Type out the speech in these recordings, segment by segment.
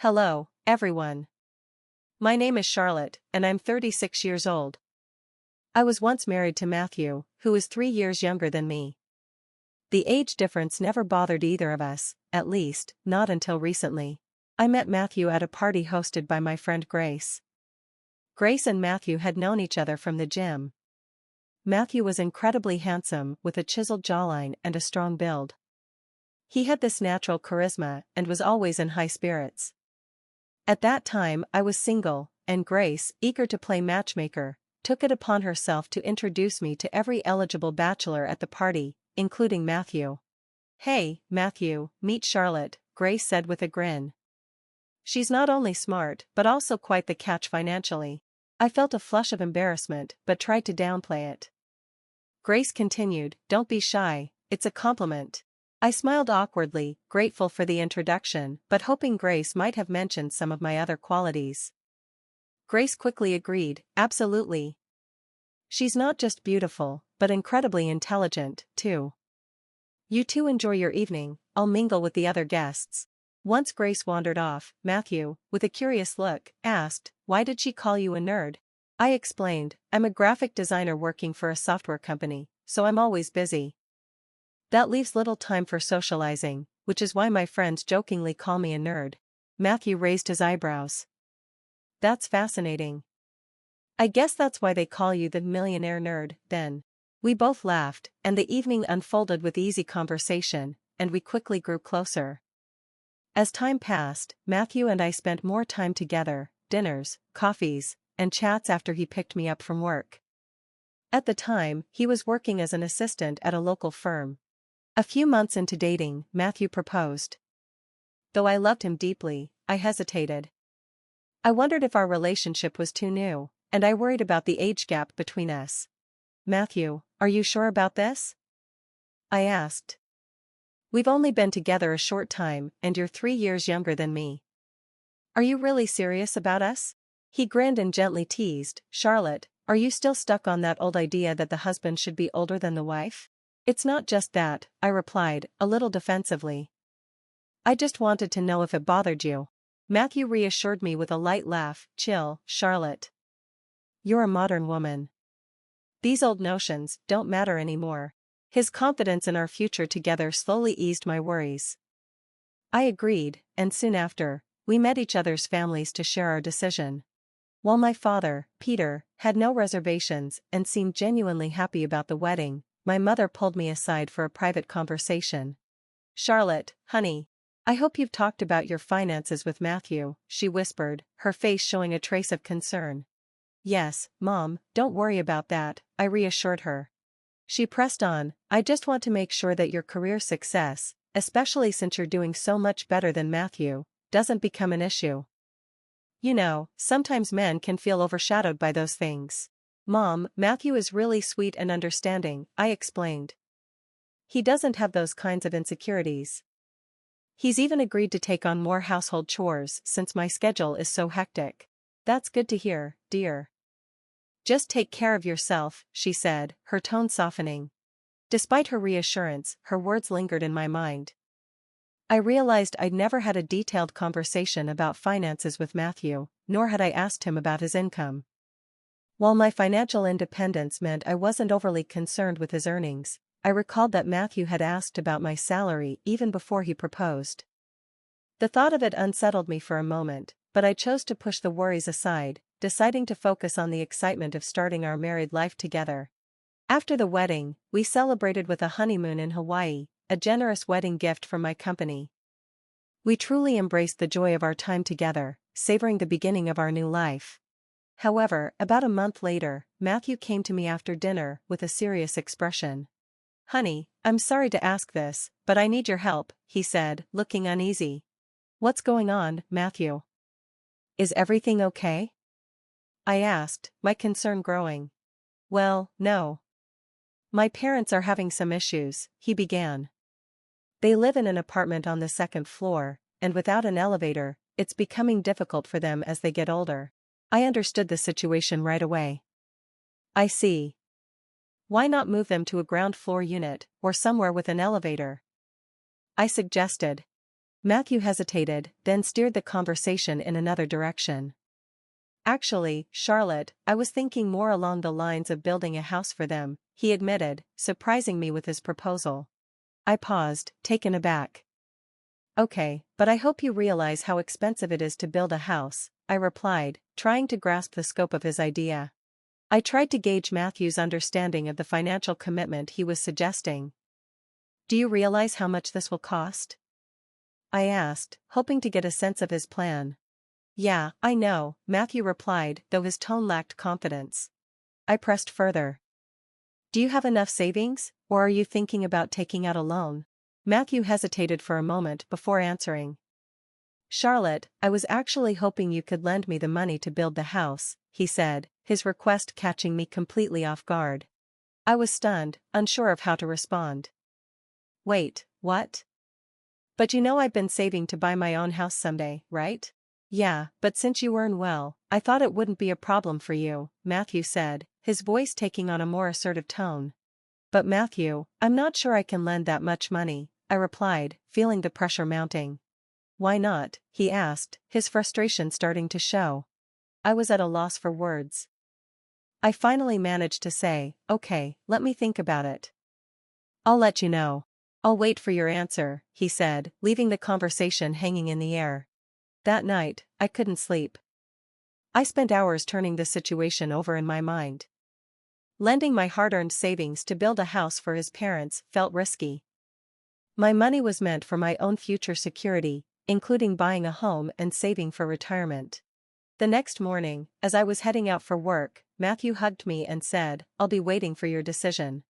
Hello, everyone. My name is Charlotte, and I'm 36 years old. I was once married to Matthew, who is 3 years younger than me. The age difference never bothered either of us, at least, not until recently. I met Matthew at a party hosted by my friend Grace. Grace and Matthew had known each other from the gym. Matthew was incredibly handsome, with a chiseled jawline and a strong build. He had this natural charisma and was always in high spirits. At that time I was single, and Grace, eager to play matchmaker, took it upon herself to introduce me to every eligible bachelor at the party, including Matthew. "Hey, Matthew, meet Charlotte," Grace said with a grin. "She's not only smart but also quite the catch financially." I felt a flush of embarrassment but tried to downplay it. Grace continued, "Don't be shy, it's a compliment." I smiled awkwardly, grateful for the introduction but hoping Grace might have mentioned some of my other qualities. Grace quickly agreed, "Absolutely. She's not just beautiful, but incredibly intelligent, too. You two enjoy your evening, I'll mingle with the other guests." Once Grace wandered off, Matthew, with a curious look, asked, "Why did she call you a nerd?" I explained, "I'm a graphic designer working for a software company, so I'm always busy. That leaves little time for socializing, which is why my friends jokingly call me a nerd." Matthew raised his eyebrows. "That's fascinating. I guess that's why they call you the millionaire nerd, then." We both laughed, and the evening unfolded with easy conversation, and we quickly grew closer. As time passed, Matthew and I spent more time together, dinners, coffees, and chats after he picked me up from work. At the time, he was working as an assistant at a local firm. A few months into dating, Matthew proposed. Though I loved him deeply, I hesitated. I wondered if our relationship was too new, and I worried about the age gap between us. "Matthew, are you sure about this?" I asked. "We've only been together a short time, and you're 3 years younger than me. Are you really serious about us?" He grinned and gently teased, "Charlotte, are you still stuck on that old idea that the husband should be older than the wife?" "It's not just that," I replied, a little defensively. "I just wanted to know if it bothered you." Matthew reassured me with a light laugh, "Chill, Charlotte. You're a modern woman. These old notions don't matter anymore." His confidence in our future together slowly eased my worries. I agreed, and soon after, we met each other's families to share our decision. While my father, Peter, had no reservations and seemed genuinely happy about the wedding, my mother pulled me aside for a private conversation. "Charlotte, honey, I hope you've talked about your finances with Matthew," she whispered, her face showing a trace of concern. "Yes, Mom, don't worry about that," I reassured her. She pressed on, "I just want to make sure that your career success, especially since you're doing so much better than Matthew, doesn't become an issue. You know, sometimes men can feel overshadowed by those things." "Mom, Matthew is really sweet and understanding," I explained. "He doesn't have those kinds of insecurities. He's even agreed to take on more household chores since my schedule is so hectic." "That's good to hear, dear. Just take care of yourself," she said, her tone softening. Despite her reassurance, her words lingered in my mind. I realized I'd never had a detailed conversation about finances with Matthew, nor had I asked him about his income. While my financial independence meant I wasn't overly concerned with his earnings, I recalled that Matthew had asked about my salary even before he proposed. The thought of it unsettled me for a moment, but I chose to push the worries aside, deciding to focus on the excitement of starting our married life together. After the wedding, we celebrated with a honeymoon in Hawaii, a generous wedding gift from my company. We truly embraced the joy of our time together, savoring the beginning of our new life. However, about a month later, Matthew came to me after dinner with a serious expression. "Honey, I'm sorry to ask this, but I need your help," he said, looking uneasy. "What's going on, Matthew? Is everything okay?" I asked, my concern growing. "Well, no. My parents are having some issues," he began. "They live in an apartment on the second floor, and without an elevator, it's becoming difficult for them as they get older." I understood the situation right away. "I see. Why not move them to a ground floor unit, or somewhere with an elevator?" I suggested. Matthew hesitated, then steered the conversation in another direction. Actually, Charlotte, I was thinking more along the lines of building a house for them, he admitted, surprising me with his proposal. I paused, taken aback. Okay, but I hope you realize how expensive it is to build a house, I replied, trying to grasp the scope of his idea. I tried to gauge Matthew's understanding of the financial commitment he was suggesting. Do you realize how much this will cost? I asked, hoping to get a sense of his plan. Yeah, I know, Matthew replied, though his tone lacked confidence. I pressed further. Do you have enough savings, or are you thinking about taking out a loan? Matthew hesitated for a moment before answering. Charlotte, I was actually hoping you could lend me the money to build the house, he said, his request catching me completely off guard. I was stunned, unsure of how to respond. Wait, what? But you know I've been saving to buy my own house someday, right? Yeah, but since you earn well, I thought it wouldn't be a problem for you, Matthew said, his voice taking on a more assertive tone. But Matthew, I'm not sure I can lend that much money, I replied, feeling the pressure mounting. Why not? He asked, his frustration starting to show. I was at a loss for words. I finally managed to say, okay, let me think about it. I'll let you know. I'll wait for your answer, he said, leaving the conversation hanging in the air. That night, I couldn't sleep. I spent hours turning the situation over in my mind. Lending my hard-earned savings to build a house for his parents felt risky. My money was meant for my own future security, including buying a home and saving for retirement. The next morning, as I was heading out for work, Matthew hugged me and said, I'll be waiting for your decision.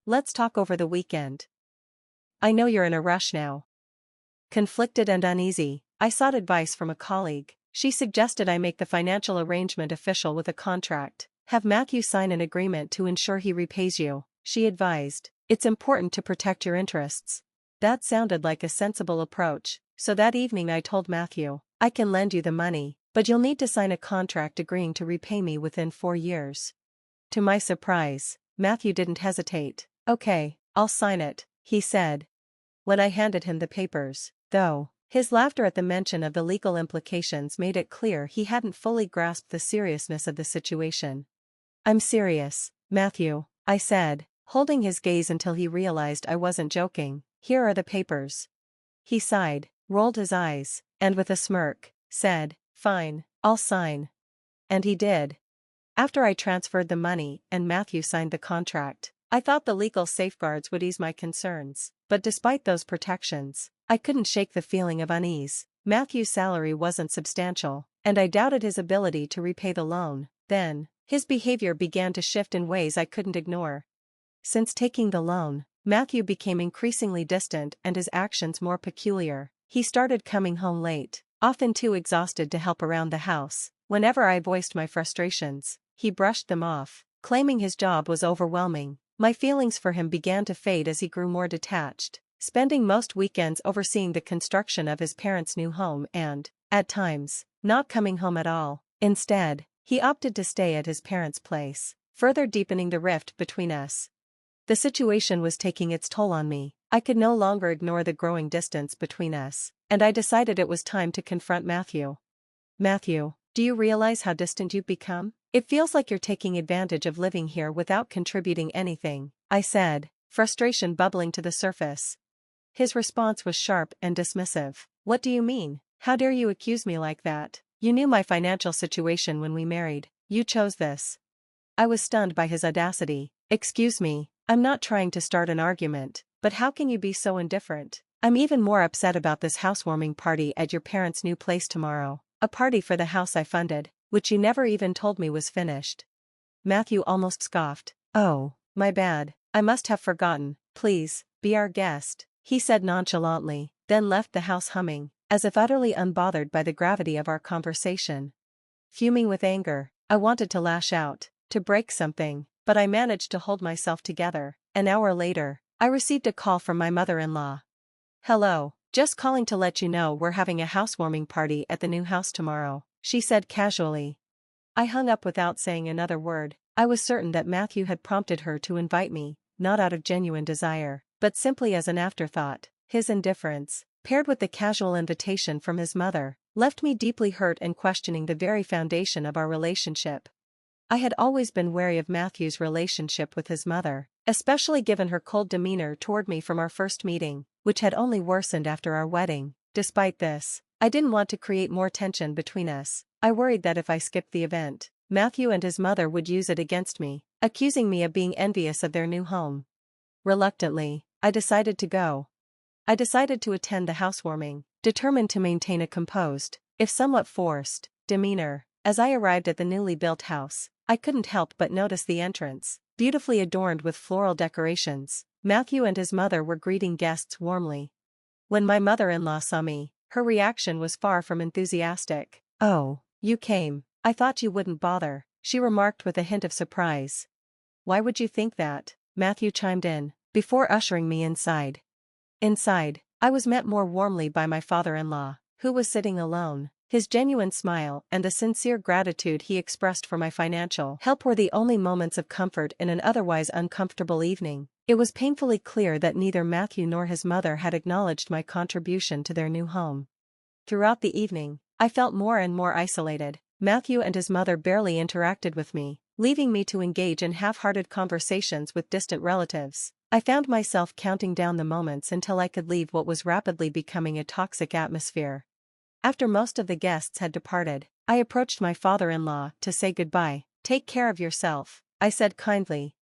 Let's talk over the weekend. I know you're in a rush now. Conflicted and uneasy, I sought advice from a colleague. She suggested I make the financial arrangement official with a contract. Have Matthew sign an agreement to ensure he repays you, she advised. It's important to protect your interests. That sounded like a sensible approach, so that evening I told Matthew, I can lend you the money, but you'll need to sign a contract agreeing to repay me within 4 years. To my surprise, Matthew didn't hesitate. Okay, I'll sign it, he said. When I handed him the papers, though, his laughter at the mention of the legal implications made it clear he hadn't fully grasped the seriousness of the situation. I'm serious, Matthew, I said, holding his gaze until he realized I wasn't joking. Here are the papers. He sighed, rolled his eyes, and with a smirk, said, Fine, I'll sign. And he did. After I transferred the money and Matthew signed the contract, I thought the legal safeguards would ease my concerns, but despite those protections, I couldn't shake the feeling of unease. Matthew's salary wasn't substantial, and I doubted his ability to repay the loan. Then, his behavior began to shift in ways I couldn't ignore. Since taking the loan, Matthew became increasingly distant and his actions more peculiar. He started coming home late, often too exhausted to help around the house. Whenever I voiced my frustrations, he brushed them off, claiming his job was overwhelming. My feelings for him began to fade as he grew more detached, spending most weekends overseeing the construction of his parents' new home and, at times, not coming home at all. Instead, he opted to stay at his parents' place, further deepening the rift between us. The situation was taking its toll on me. I could no longer ignore the growing distance between us, and I decided it was time to confront Matthew. Matthew, do you realize how distant you've become? It feels like you're taking advantage of living here without contributing anything, I said, frustration bubbling to the surface. His response was sharp and dismissive. What do you mean? How dare you accuse me like that? You knew my financial situation when we married. You chose this. I was stunned by his audacity. Excuse me, I'm not trying to start an argument, but how can you be so indifferent? I'm even more upset about this housewarming party at your parents' new place tomorrow. A party for the house I funded, which you never even told me was finished. Matthew almost scoffed. Oh, my bad, I must have forgotten. Please, be our guest, he said nonchalantly, then left the house humming, as if utterly unbothered by the gravity of our conversation. Fuming with anger, I wanted to lash out, to break something, but I managed to hold myself together. An hour later, I received a call from my mother-in-law. Hello, just calling to let you know we're having a housewarming party at the new house tomorrow, she said casually. I hung up without saying another word. I was certain that Matthew had prompted her to invite me, not out of genuine desire, but simply as an afterthought. His indifference, paired with the casual invitation from his mother, left me deeply hurt and questioning the very foundation of our relationship. I had always been wary of Matthew's relationship with his mother, especially given her cold demeanor toward me from our first meeting, which had only worsened after our wedding. Despite this, I didn't want to create more tension between us. I worried that if I skipped the event, Matthew and his mother would use it against me, accusing me of being envious of their new home. Reluctantly, I decided to go. I decided to attend the housewarming, determined to maintain a composed, if somewhat forced, demeanor. As I arrived at the newly built house, I couldn't help but notice the entrance, beautifully adorned with floral decorations. Matthew and his mother were greeting guests warmly. When my mother-in-law saw me, her reaction was far from enthusiastic. "Oh, you came. I thought you wouldn't bother," she remarked with a hint of surprise. "Why would you think that?" Matthew chimed in, before ushering me inside. Inside, I was met more warmly by my father-in-law, who was sitting alone. His genuine smile and the sincere gratitude he expressed for my financial help were the only moments of comfort in an otherwise uncomfortable evening. It was painfully clear that neither Matthew nor his mother had acknowledged my contribution to their new home. Throughout the evening, I felt more and more isolated. Matthew and his mother barely interacted with me, leaving me to engage in half-hearted conversations with distant relatives. I found myself counting down the moments until I could leave what was rapidly becoming a toxic atmosphere. After most of the guests had departed, I approached my father-in-law to say goodbye. "Take care of yourself," I said kindly.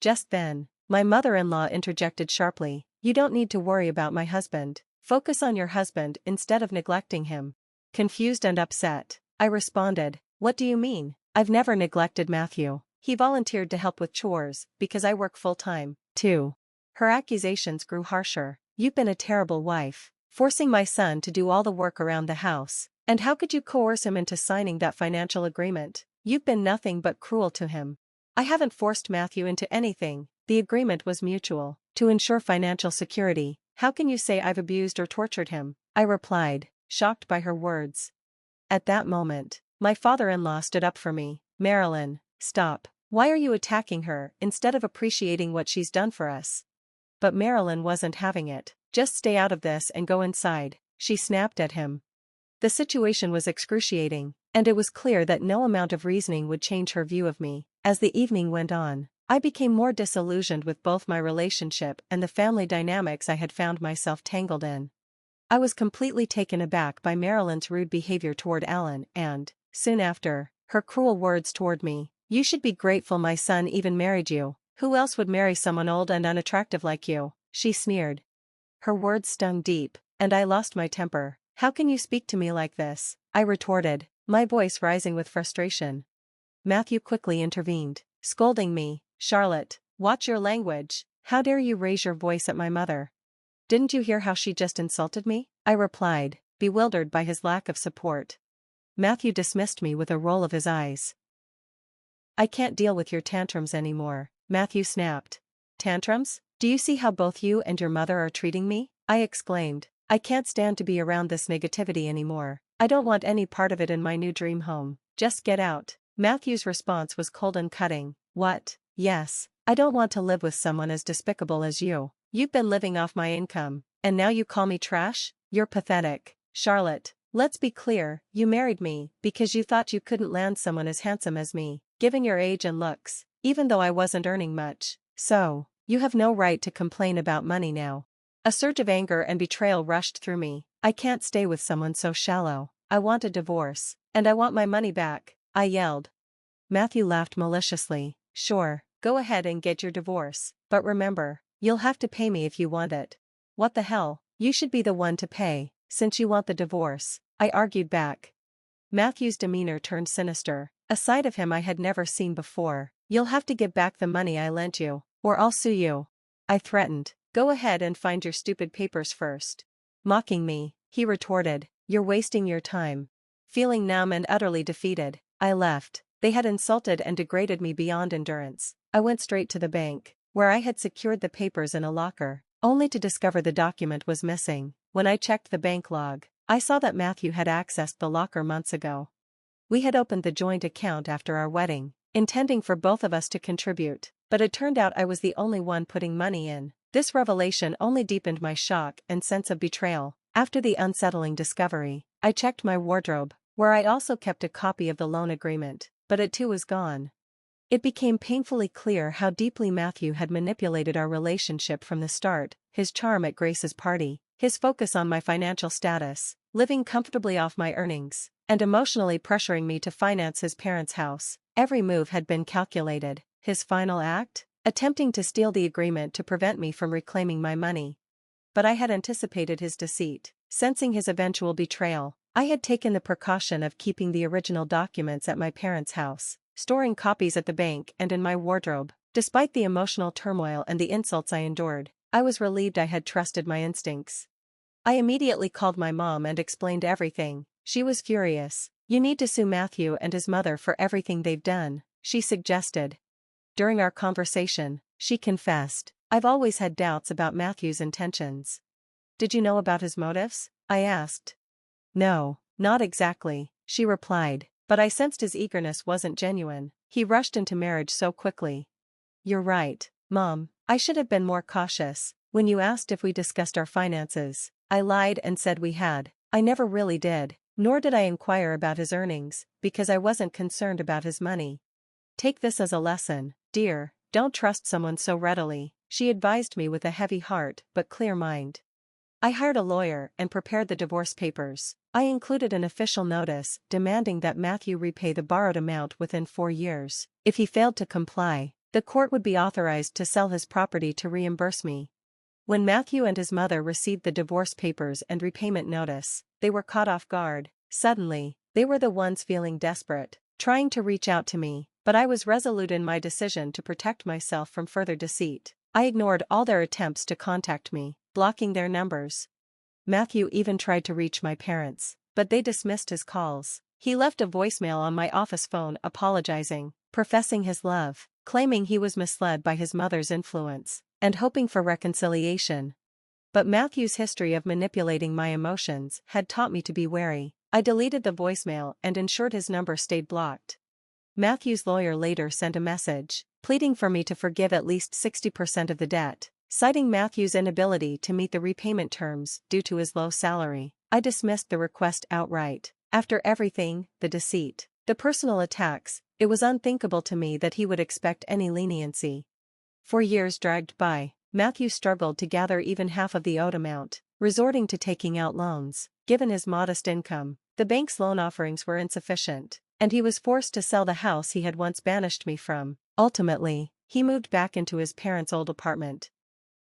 Just then, my mother-in-law interjected sharply, "You don't need to worry about my husband. Focus on your husband instead of neglecting him." Confused and upset, I responded, "What do you mean? I've never neglected Matthew. He volunteered to help with chores because I work full-time, too." Her accusations grew harsher. "You've been a terrible wife, forcing my son to do all the work around the house. And how could you coerce him into signing that financial agreement? You've been nothing but cruel to him." "I haven't forced Matthew into anything. The agreement was mutual, to ensure financial security. How can you say I've abused or tortured him?" I replied, shocked by her words. At that moment, my father-in-law stood up for me. "Marilyn, stop. Why are you attacking her instead of appreciating what she's done for us?" But Marilyn wasn't having it. "Just stay out of this and go inside," she snapped at him. The situation was excruciating, and it was clear that no amount of reasoning would change her view of me. As the evening went on, I became more disillusioned with both my relationship and the family dynamics I had found myself tangled in. I was completely taken aback by Marilyn's rude behavior toward Alan and, soon after, her cruel words toward me. "You should be grateful my son even married you. Who else would marry someone old and unattractive like you?" she sneered. Her words stung deep, and I lost my temper. "How can you speak to me like this?" I retorted, my voice rising with frustration. Matthew quickly intervened, scolding me. "Charlotte, watch your language. How dare you raise your voice at my mother? Didn't you hear how she just insulted me?" I replied, bewildered by his lack of support. Matthew dismissed me with a roll of his eyes. "I can't deal with your tantrums anymore," Matthew snapped. "Tantrums? Do you see how both you and your mother are treating me?" I exclaimed. "I can't stand to be around this negativity anymore. I don't want any part of it in my new dream home. Just get out." Matthew's response was cold and cutting. "What? Yes, I don't want to live with someone as despicable as you. You've been living off my income, and now you call me trash? You're pathetic. Charlotte, let's be clear, you married me because you thought you couldn't land someone as handsome as me, given your age and looks, even though I wasn't earning much. So, you have no right to complain about money now." A surge of anger and betrayal rushed through me. "I can't stay with someone so shallow. I want a divorce, and I want my money back," I yelled. Matthew laughed maliciously. "Sure, go ahead and get your divorce, but remember, you'll have to pay me if you want it." "What the hell? You should be the one to pay, since you want the divorce," I argued back. Matthew's demeanor turned sinister, a side of him I had never seen before. "You'll have to give back the money I lent you, or I'll sue you," I threatened. "Go ahead and find your stupid papers first." Mocking me, he retorted, "You're wasting your time." Feeling numb and utterly defeated, I left. They had insulted and degraded me beyond endurance. I went straight to the bank, where I had secured the papers in a locker, only to discover the document was missing. When I checked the bank log, I saw that Matthew had accessed the locker months ago. We had opened the joint account after our wedding, intending for both of us to contribute, but it turned out I was the only one putting money in. This revelation only deepened my shock and sense of betrayal. After the unsettling discovery, I checked my wardrobe, where I also kept a copy of the loan agreement, but it too was gone. It became painfully clear how deeply Matthew had manipulated our relationship from the start: his charm at Grace's party, his focus on my financial status, living comfortably off my earnings, and emotionally pressuring me to finance his parents' house. Every move had been calculated. His final act? Attempting to steal the agreement to prevent me from reclaiming my money. But I had anticipated his deceit. Sensing his eventual betrayal, I had taken the precaution of keeping the original documents at my parents' house, storing copies at the bank and in my wardrobe. Despite the emotional turmoil and the insults I endured, I was relieved I had trusted my instincts. I immediately called my mom and explained everything. She was furious. "You need to sue Matthew and his mother for everything they've done," she suggested. During our conversation, she confessed, "I've always had doubts about Matthew's intentions." "Did you know about his motives?" I asked. "No, not exactly," she replied, "but I sensed his eagerness wasn't genuine. He rushed into marriage so quickly." "You're right, Mom. I should have been more cautious. When you asked if we discussed our finances, I lied and said we had. I never really did, nor did I inquire about his earnings, because I wasn't concerned about his money. Take this as a lesson, dear. Don't trust someone so readily," she advised me with a heavy heart but clear mind. I hired a lawyer and prepared the divorce papers. I included an official notice demanding that Matthew repay the borrowed amount within 4 years. If he failed to comply, the court would be authorized to sell his property to reimburse me. When Matthew and his mother received the divorce papers and repayment notice, they were caught off guard. Suddenly, they were the ones feeling desperate, trying to reach out to me, but I was resolute in my decision to protect myself from further deceit. I ignored all their attempts to contact me, blocking their numbers. Matthew even tried to reach my parents, but they dismissed his calls. He left a voicemail on my office phone apologizing, professing his love, claiming he was misled by his mother's influence, and hoping for reconciliation. But Matthew's history of manipulating my emotions had taught me to be wary. I deleted the voicemail and ensured his number stayed blocked. Matthew's lawyer later sent a message, pleading for me to forgive at least 60% of the debt, citing Matthew's inability to meet the repayment terms due to his low salary. I dismissed the request outright. After everything, the deceit, the personal attacks, it was unthinkable to me that he would expect any leniency. 4 years dragged by. Matthew struggled to gather even half of the owed amount, resorting to taking out loans. Given his modest income, the bank's loan offerings were insufficient, and he was forced to sell the house he had once banished me from. Ultimately, he moved back into his parents' old apartment.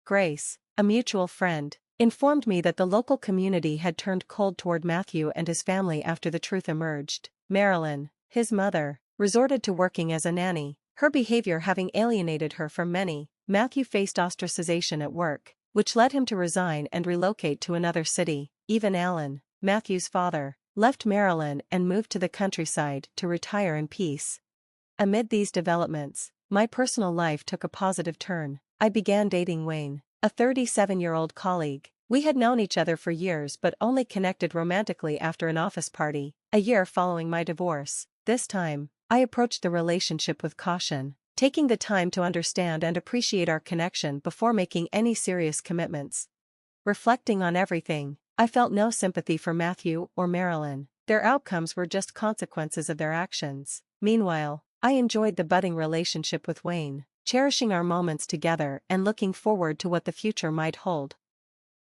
Grace, a mutual friend, informed me that the local community had turned cold toward Matthew and his family after the truth emerged. Marilyn, his mother, resorted to working as a nanny, her behavior having alienated her from many. Matthew faced ostracization at work, which led him to resign and relocate to another city. Even Alan, Matthew's father, left Maryland and moved to the countryside to retire in peace. Amid these developments, my personal life took a positive turn. I began dating Wayne, a 37-year-old colleague. We had known each other for years but only connected romantically after an office party, a year following my divorce. This time, I approached the relationship with caution, taking the time to understand and appreciate our connection before making any serious commitments. Reflecting on everything, I felt no sympathy for Matthew or Marilyn. Their outcomes were just consequences of their actions. Meanwhile, I enjoyed the budding relationship with Wayne, cherishing our moments together and looking forward to what the future might hold.